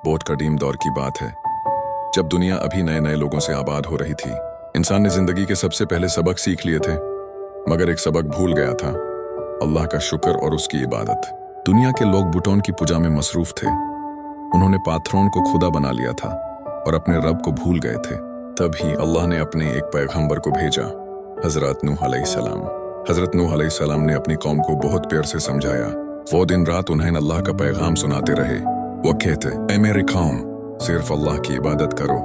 बहुत कदीम दौर की बात है, जब दुनिया अभी नए नए लोगों से आबाद हो रही थी। इंसान ने जिंदगी के सबसे पहले सबक सीख लिए थे, मगर एक सबक भूल गया था, अल्लाह का शुक्र और उसकी इबादत। दुनिया के लोग बुतों की पूजा में मसरूफ थे। उन्होंने पाथरों को खुदा बना लिया था और अपने रब को भूल गए थे। तभी अल्लाह ने अपने एक पैगंबर को भेजा, हजरत नूह अलैहिस्सलाम। हजरत नूह अलैहिस्सलाम ने अपनी कौम को बहुत प्यार से समझाया। वो दिन रात उन्हें अल्लाह का पैगाम सुनाते रहे। वो कहते, ऐ मेरे कौम, सिर्फ अल्लाह की इबादत करो,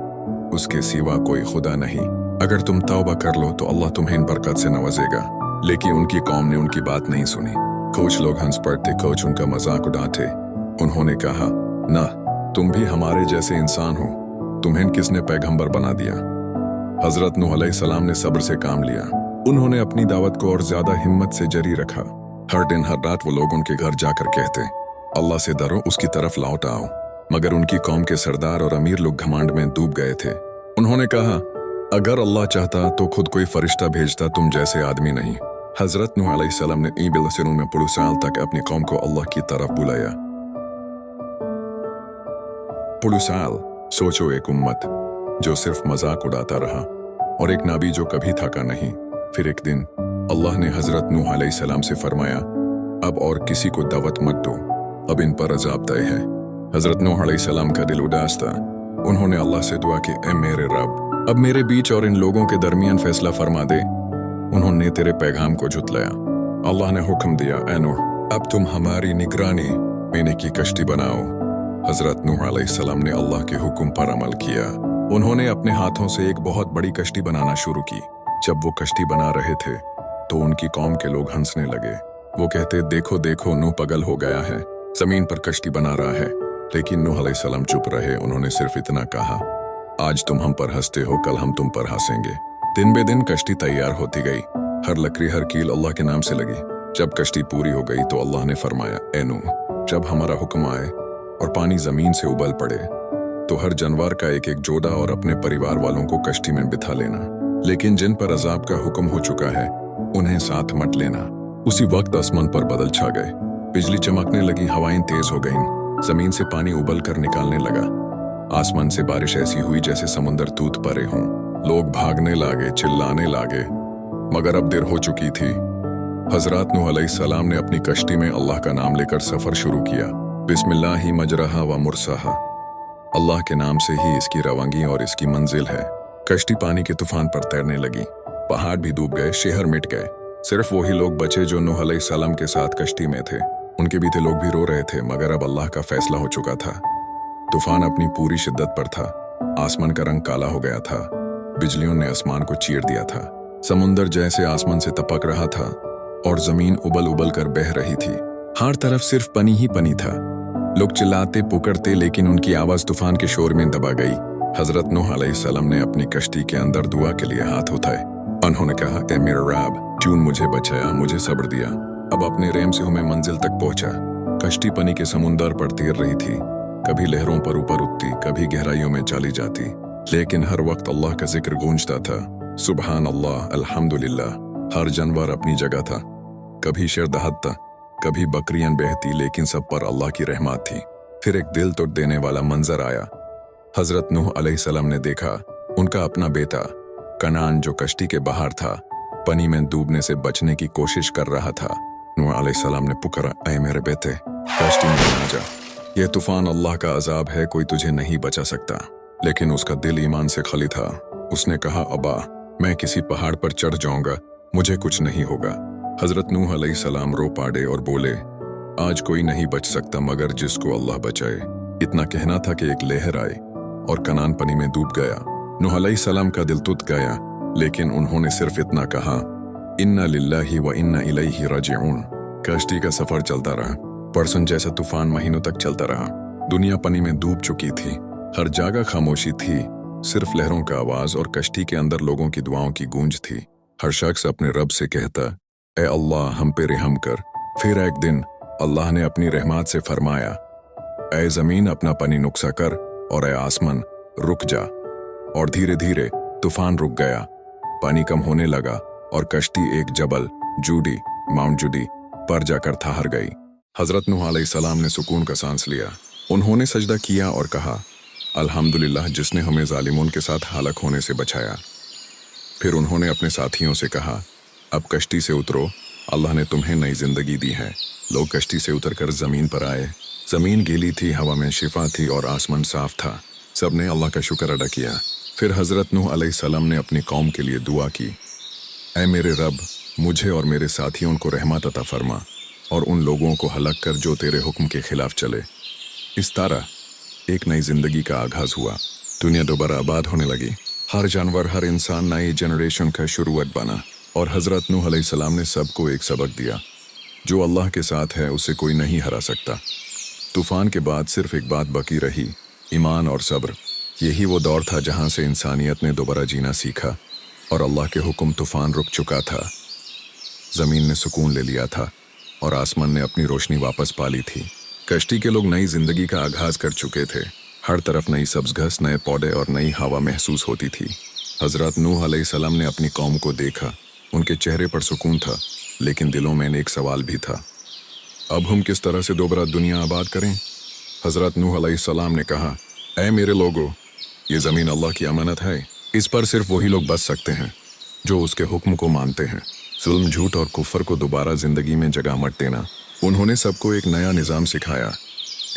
उसके सिवा कोई खुदा नहीं। अगर तुम तौबा कर लो तो अल्लाह तुम्हें इन बरकत से नवाजेगा। लेकिन उनकी कौम ने उनकी बात नहीं सुनी। कुछ लोग हंस पड़ते, कुछ उनका मजाक उड़ाते। उन्होंने कहा, ना, तुम भी हमारे जैसे इंसान हो, तुम्हें किसने पैगंबर बना दिया। हजरत नूह अलैहिस्सलाम ने सब्र से काम लिया। उन्होंने अपनी दावत को और ज्यादा हिम्मत से जारी रखा। हर दिन हर रात वो लोग उनके घर जाकर कहते, अल्लाह से डरो, उसकी तरफ लौट आओ। मगर उनकी कौम के सरदार और अमीर लोग घमंड में डूब गए थे। उन्होंने कहा, अगर अल्लाह चाहता तो खुद कोई फरिश्ता भेजता, तुम जैसे आदमी नहीं। हजरत नूह अलैहिस्सलाम ने ईबिलसिनों में 50 साल तक अपनी कौम को अल्लाह की तरफ बुलाया। 50 साल, सोचो, एक उम्मत जो सिर्फ मजाक उड़ाता रहा और एक नबी जो कभी थका नहीं। फिर एक दिन अल्लाह ने हजरत नूह अलैहिस्सलाम से फरमाया, अब और किसी को दावत मत दो, अब इन पर अजाब तय है। हजरत नूह अलैहिस्सलाम का दिल उदास था। उन्होंने अल्लाह से दुआ की, ऐ मेरे रब, अब मेरे बीच और इन लोगों के दरमियान फैसला फरमा दे। उन्होंने तेरे पैगाम को झुतलाया। अल्लाह ने हुक्म दिया, ऐ नूह, अब तुम हमारी निगरानी में की कश्ती बनाओ। हजरत नूह अलैहिस्सलाम ने अल्लाह के हुक्म पर अमल किया। उन्होंने अपने हाथों से एक बहुत बड़ी कश्ती बनाना शुरू की। जब वो कश्ती बना रहे थे तो उनकी कौम के लोग हंसने लगे। वो कहते, देखो देखो, नूह पागल हो गया है, जमीन पर कश्ती बना रहा है। लेकिन नूह अलैहिस्सलाम चुप रहे। उन्होंने सिर्फ इतना कहा, आज तुम हम पर हंसते हो, कल हम तुम पर हंसेंगे। दिन बे दिन कश्ती तैयार होती गई। हर लकड़ी हर कील अल्लाह के नाम से लगी। जब कश्ती पूरी हो गई तो अल्लाह ने फरमाया, ए नूह, जब हमारा हुक्म आए और पानी जमीन से उबल पड़े तो हर जानवर का एक एक जोड़ा और अपने परिवार वालों को कश्ती में बिठा लेना। लेकिन जिन पर अजाब का हुक्म हो चुका है उन्हें साथ मत लेना। उसी वक्त आसमान पर बादल छा गए, बिजली चमकने लगी, हवाएं तेज हो गईं, जमीन से पानी उबल कर निकालने लगा। आसमान से बारिश ऐसी हुई जैसे समुंदर टूट पड़े हों। लोग भागने लागे, चिल्लाने लागे, मगर अब देर हो चुकी थी। हजरत नूह अलैहिस्सलाम ने अपनी कश्ती में अल्लाह का नाम लेकर सफर शुरू किया। बिस्मिल्लाहि मजरहा व मुरसाहा, अल्लाह के नाम से ही इसकी रवांगी और इसकी मंजिल है। कश्ती पानी के तूफान पर तैरने लगी। पहाड़ भी डूब गए, शहर मिट गए। सिर्फ वही लोग बचे जो नूह अलैहिस्सलाम के साथ कश्ती में थे। उनके बीते लोग भी रो रहे थे, मगर अब अल्लाह का फैसला हो चुका था। तूफान अपनी पूरी शिद्दत पर था। आसमान का रंग काला हो गया था। बिजलियों ने आसमान को चीर दिया था। समुंदर जैसे आसमान से टपक रहा था और जमीन उबल उबल कर बह रही थी। हर तरफ सिर्फ पानी ही पानी था। लोग चिल्लाते पुकारते, लेकिन उनकी आवाज तूफान के शोर में दबा गई। हजरत नूह अलैहिस्सलाम ने अपनी कश्ती के अंदर दुआ के लिए हाथ उठाए। उन्होंने कहा, ए मेरे रब, तूने मुझे बचाया, मुझे सब्र दिया। अब अपने रेम से मैं मंजिल तक पहुंचा। कश्ती पानी के समुंदर पर तैर रही थी, कभी लहरों पर ऊपर उठती, कभी गहराइयों में चली जाती, लेकिन हर वक्त अल्लाह का जिक्र गूंजता था। सुबहान अल्लाह, अल्हम्दुलिल्लाह। हर जानवर अपनी जगह था। कभी शेर दहाड़ता, कभी बकरियां बहती, लेकिन सब पर अल्लाह की रहमत थी। फिर एक दिल तोड़ देने वाला मंजर आया। हजरत नूह अलैहिस्सलाम ने देखा, उनका अपना बेटा कनान, जो कश्ती के बाहर था, पानी में डूबने से बचने की कोशिश कर रहा था। नूह अलैहिस्सलाम ने पुकारा, ऐ मेरे बेटे, कश्ती में ना जा, यह तूफान अल्लाह का अजाब है, कोई तुझे नहीं बचा सकता। लेकिन उसका दिल ईमान से खाली था। उसने कहा, अब्बा, मैं किसी पहाड़ पर चढ़ जाऊंगा, मुझे कुछ नहीं होगा। हजरत नूह अलैहिस्सलाम रो पड़े और बोले, आज कोई नहीं बच सकता मगर जिसको अल्लाह बचाए। इतना कहना था कि एक लहर आई और कनान पानी में डूब गया। नूह अलैहिस्सलाम का दिल टूट गया, लेकिन उन्होंने सिर्फ इतना कहा, इन्ना लिल्लाहि व इन्ना इलैहि राजिऊन। कश्ती का सफर चलता रहा। परसों जैसा तूफान महीनों तक चलता रहा। दुनिया पानी में डूब चुकी थी। हर जगह खामोशी थी, सिर्फ लहरों का आवाज और कश्ती के अंदर लोगों की दुआओं की गूंज थी। हर शख्स अपने रब से कहता, ए अल्लाह, हम पे रहम कर। फिर एक दिन अल्लाह ने अपनी रहमत से फरमाया, ए जमीन, अपना पानी नुक्सा कर, और ए आसमान, रुक जा। और धीरे धीरे तूफान रुक गया। पानी कम होने लगा और कश्ती एक जबल माउंट जूडी पर जाकर ठहर गई। हजरत नूह अलैहिस्सलाम ने सुकून का सांस लिया। उन्होंने सजदा किया और कहा, अल्हम्दुलिल्लाह जिसने हमें जालिमों के साथ हालक होने से बचाया। फिर उन्होंने अपने साथियों से कहा, अब कश्ती से उतरो, अल्लाह ने तुम्हें नई जिंदगी दी है। लोग कश्ती से उतरकर जमीन पर आए। जमीन गीली थी, हवा में शिफा थी और आसमान साफ था। सब ने अल्लाह का शुक्र अदा किया। फिर हजरत नूह अलैहिस्सलाम ने अपनी कौम के लिए दुआ की, ऐ मेरे रब, मुझे और मेरे साथियों को रहमत अता फरमा और उन लोगों को हलाक कर जो तेरे हुक्म के खिलाफ चले। इस तरह एक नई जिंदगी का आगाज हुआ। दुनिया दोबारा आबाद होने लगी। हर जानवर, हर इंसान नई जनरेशन का शुरुआत बना। और हजरत नूह अलैहिस्सलाम ने सबको एक सबक दिया, जो अल्लाह के साथ है उसे कोई नहीं हरा सकता। तूफान के बाद सिर्फ एक बात बाकी रही, ईमान और सब्र। यही वो दौर था जहां से इंसानियत ने दोबारा जीना सीखा और अल्लाह के हुक्म तूफान रुक चुका था। ज़मीन ने सुकून ले लिया था और आसमान ने अपनी रोशनी वापस पा ली थी। कश्ती के लोग नई जिंदगी का आगाज कर चुके थे। हर तरफ नई सब्ज घास, नए पौधे और नई हवा महसूस होती थी। हजरत नूह अलैहिस्सलाम ने अपनी कौम को देखा। उनके चेहरे पर सुकून था, लेकिन दिलों में एक सवाल भी था, अब हम किस तरह से दोबारा दुनिया आबाद करें? हजरत नूह अलैहिस्सलाम ने कहा, ऐ मेरे लोगों, ये ज़मीन अल्लाह की अमानत है। इस पर सिर्फ वही लोग बच सकते हैं जो उसके हुक्म को मानते हैं। जुल्म, झूठ और कुफ्र को दोबारा ज़िंदगी में जगह मत देना। उन्होंने सबको एक नया निज़ाम सिखाया,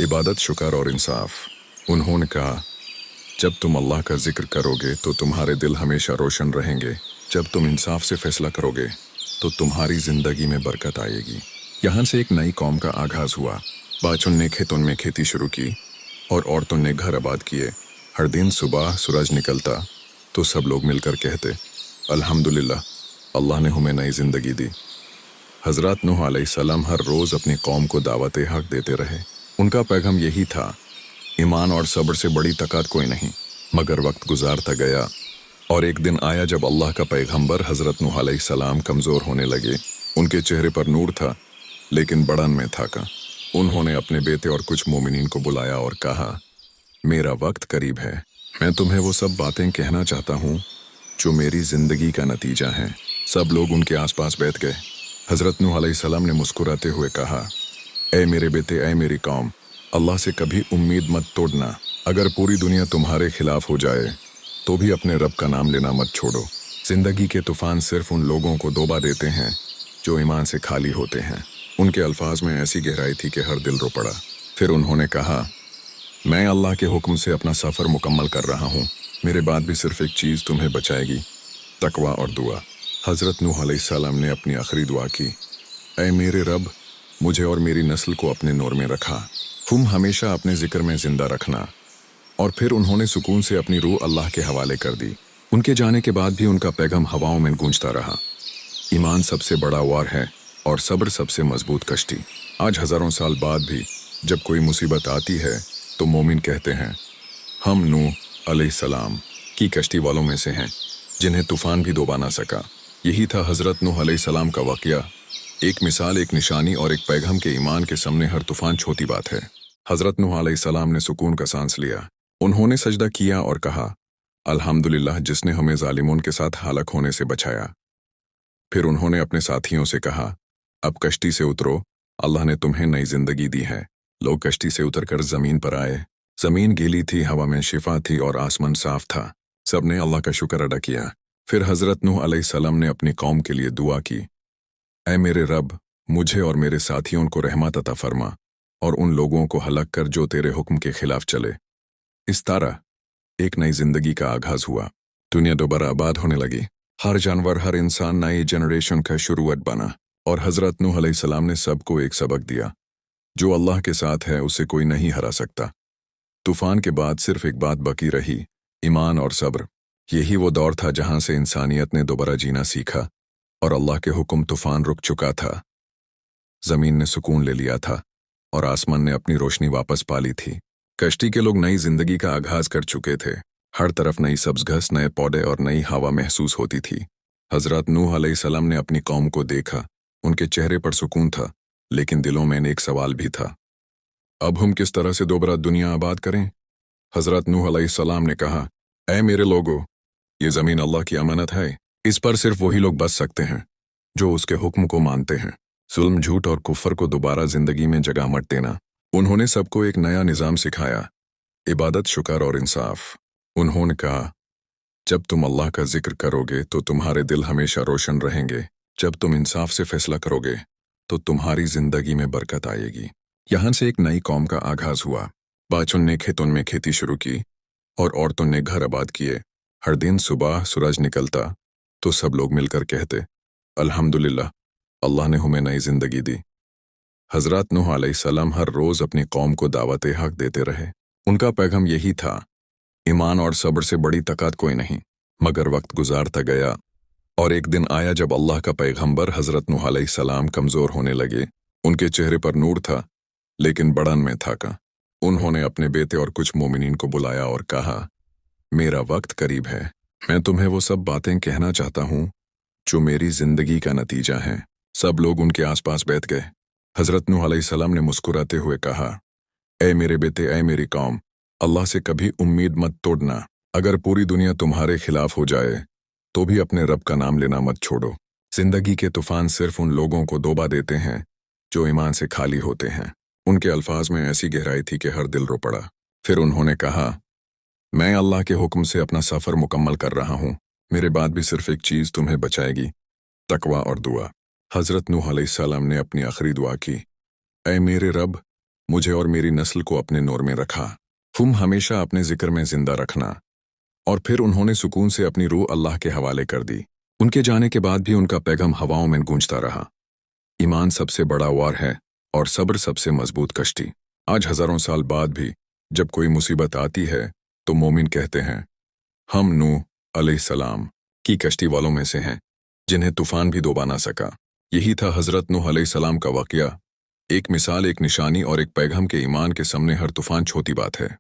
इबादत, शुक्र और इंसाफ। उन्होंने कहा, जब तुम अल्लाह का जिक्र करोगे तो तुम्हारे दिल हमेशा रोशन रहेंगे। जब तुम इंसाफ से फैसला करोगे तो तुम्हारी ज़िंदगी में बरकत आएगी। यहाँ से एक नई कौम का आगाज़ हुआ। बच्चों ने खेतों में खेती शुरू की और औरतों ने घर आबाद किए। हर दिन सुबह सूरज निकलता तो सब लोग मिलकर कहते, अल्हम्दुलिल्लाह, अल्लाह ने हमें नई ज़िंदगी दी। हज़रत नूह अलैहिस्सलाम हर रोज़ अपनी कौम को दावत हक देते रहे। उनका पैगाम यही था, ईमान और सब्र से बड़ी ताकत कोई नहीं। मगर वक्त गुजारता गया और एक दिन आया जब अल्लाह का पैगंबर हज़रत नूह अलैहिस्सलाम कमज़ोर होने लगे। उनके चेहरे पर नूर था, लेकिन बड़न में था का। उन्होंने अपने बेटे और कुछ मोमिनीन को बुलाया और कहा, मेरा वक्त करीब है। मैं तुम्हें वो सब बातें कहना चाहता हूँ जो मेरी ज़िंदगी का नतीजा है। सब लोग उनके आसपास बैठ गए। हज़रत नूह अलैहिस्सलाम ने मुस्कुराते हुए कहा, ऐ मेरे बेटे, ऐ मेरी कौम, अल्लाह से कभी उम्मीद मत तोड़ना। अगर पूरी दुनिया तुम्हारे खिलाफ हो जाए तो भी अपने रब का नाम लेना मत छोड़ो। ज़िंदगी के तूफ़ान सिर्फ उन लोगों को डोबा देते हैं जो ईमान से खाली होते हैं। उनके अल्फाज में ऐसी गहराई थी कि हर दिल रो पड़ा। फिर उन्होंने कहा, मैं अल्लाह के हुक्म से अपना सफ़र मुकम्मल कर रहा हूँ। मेरे बाद भी सिर्फ एक चीज़ तुम्हें बचाएगी, तकवा और दुआ। हज़रत नूह अलैहिस्सलाम ने अपनी आखिरी दुआ की, ऐ मेरे रब, मुझे और मेरी नस्ल को अपने नूर में रखा। तुम हमेशा अपने जिक्र में ज़िंदा रखना। और फिर उन्होंने सुकून से अपनी रूह अल्लाह के हवाले कर दी। उनके जाने के बाद भी उनका पैगाम हवाओं में गूंजता रहा, ईमान सबसे बड़ा वार है और सब्र सबसे मजबूत कश्ती। आज हज़ारों साल बाद भी जब कोई मुसीबत आती है तो मोमिन कहते हैं, हम नूह अलैहिस्सलाम की कश्ती वालों में से हैं जिन्हें तूफ़ान भी डुबा ना सका। यही था हज़रत नूह अलैहिस्सलाम का वाक़या। एक मिसाल, एक निशानी और एक पैगाम के ईमान के सामने हर तूफ़ान छोटी बात है। हज़रत नूह अलैहिस्सलाम ने सुकून का सांस लिया। उन्होंने सजदा किया और कहा, अल्हम्दुलिल्लाह जिसने हमें जालिमों के साथ हालक होने से बचाया। फिर उन्होंने अपने साथियों से कहा, अब कश्ती से उतरो, अल्लाह ने तुम्हें नई जिंदगी दी है। लोग कश्ती से उतरकर जमीन पर आए। जमीन गीली थी, हवा में शिफा थी और आसमान साफ था। सब ने अल्लाह का शुक्र अदा किया। फिर हज़रत नूह अलैहिस्सलाम ने अपनी कौम के लिए दुआ की, ऐ मेरे रब, मुझे और मेरे साथियों को रहमत अता फरमा और उन लोगों को हलाक कर जो तेरे हुक्म के खिलाफ चले। इस तरह एक नई जिंदगी का आगाज हुआ। दुनिया दोबारा आबाद होने लगी। हर जानवर, हर इंसान नई जनरेशन का शुरुआत बना। और हज़रत नूह अलैहिस्सलाम ने सबको एक सबक दिया, जो अल्लाह के साथ है उसे कोई नहीं हरा सकता। तूफान के बाद सिर्फ एक बात बाकी रही, ईमान और सब्र। यही वो दौर था जहां से इंसानियत ने दोबारा जीना सीखा और अल्लाह के हुक्म तूफान रुक चुका था। ज़मीन ने सुकून ले लिया था और आसमान ने अपनी रोशनी वापस पा ली थी। कश्ती के लोग नई जिंदगी का आगाज कर चुके थे। हर तरफ नई सब्ज घास, नए पौधे और नई हवा महसूस होती थी। हज़रत नूह अलैहिस्सलाम ने अपनी कौम को देखा। उनके चेहरे पर सुकून था, लेकिन दिलों में एक सवाल भी था, अब हम किस तरह से दोबारा दुनिया आबाद करें? हज़रत नूह अलैहिस्सलाम ने कहा, ऐ मेरे लोगों, ये ज़मीन अल्लाह की अमानत है। इस पर सिर्फ वही लोग बच सकते हैं जो उसके हुक्म को मानते हैं। जुल्म, झूठ और कुफ्र को दोबारा ज़िंदगी में जगह मत देना। उन्होंने सबको एक नया निज़ाम सिखाया, इबादत, शुक्र और इंसाफ। उन्होंने कहा, जब तुम अल्लाह का जिक्र करोगे तो तुम्हारे दिल हमेशा रोशन रहेंगे। जब तुम इंसाफ से फैसला करोगे तो तुम्हारी जिंदगी में बरकत आएगी। यहाँ से एक नई कौम का आगाज हुआ। बच्चों ने खेतों में खेती शुरू की और औरतों ने घर आबाद किए। हर दिन सुबह सूरज निकलता तो सब लोग मिलकर कहते, अल्हम्दुलिल्लाह, अल्लाह ने हमें नई जिंदगी दी। हजरत नूह अलैहिस्सलाम हर रोज अपनी कौम को दावत हक देते रहे। उनका पैगाम यही था, ईमान और सब्र से बड़ी ताकत कोई नहीं। मगर वक्त गुजारता गया और एक दिन आया जब अल्लाह का पैगंबर हजरत नूह अलैहिस्सलाम कमजोर होने लगे। उनके चेहरे पर नूर था लेकिन बड़न में था का। उन्होंने अपने बेटे और कुछ मोमिनीन को बुलाया और कहा, मेरा वक्त करीब है। मैं तुम्हें वो सब बातें कहना चाहता हूँ जो मेरी जिंदगी का नतीजा है। सब लोग उनके आसपास बैठ गए। हजरत नूह अलैहिस्सलाम ने मुस्कुराते हुए कहा, ऐ मेरे बेटे, ऐ मेरी कौम, अल्लाह से कभी उम्मीद मत तोड़ना। अगर पूरी दुनिया तुम्हारे खिलाफ हो जाए तो भी अपने रब का नाम लेना मत छोड़ो। जिंदगी के तूफान सिर्फ उन लोगों को डोबा देते हैं जो ईमान से खाली होते हैं। उनके अल्फाज में ऐसी गहराई थी कि हर दिल रो पड़ा। फिर उन्होंने कहा, मैं अल्लाह के हुक्म से अपना सफ़र मुकम्मल कर रहा हूँ। मेरे बाद भी सिर्फ एक चीज़ तुम्हें बचाएगी, तकवा और दुआ। हजरत नूह अलैहिस्सलाम ने अपनी आखिरी दुआ की, ऐ मेरे रब, मुझे और मेरी नस्ल को अपने नूर में रखा। तुम हमेशा अपने जिक्र में जिंदा रखना। और फिर उन्होंने सुकून से अपनी रूह अल्लाह के हवाले कर दी। उनके जाने के बाद भी उनका पैगाम हवाओं में गूंजता रहा, ईमान सबसे बड़ा वार है और सब्र सबसे मजबूत कश्ती। आज हजारों साल बाद भी जब कोई मुसीबत आती है तो मोमिन कहते हैं, हम नूह अलैहिस्सलाम की कश्ती वालों में से हैं जिन्हें तूफान भी डुबा ना सका। यही था हजरत नूह अलैहिस्सलाम का वाकया। एक मिसाल, एक निशानी और एक पैगाम के ईमान के सामने हर तूफान छोटी बात है।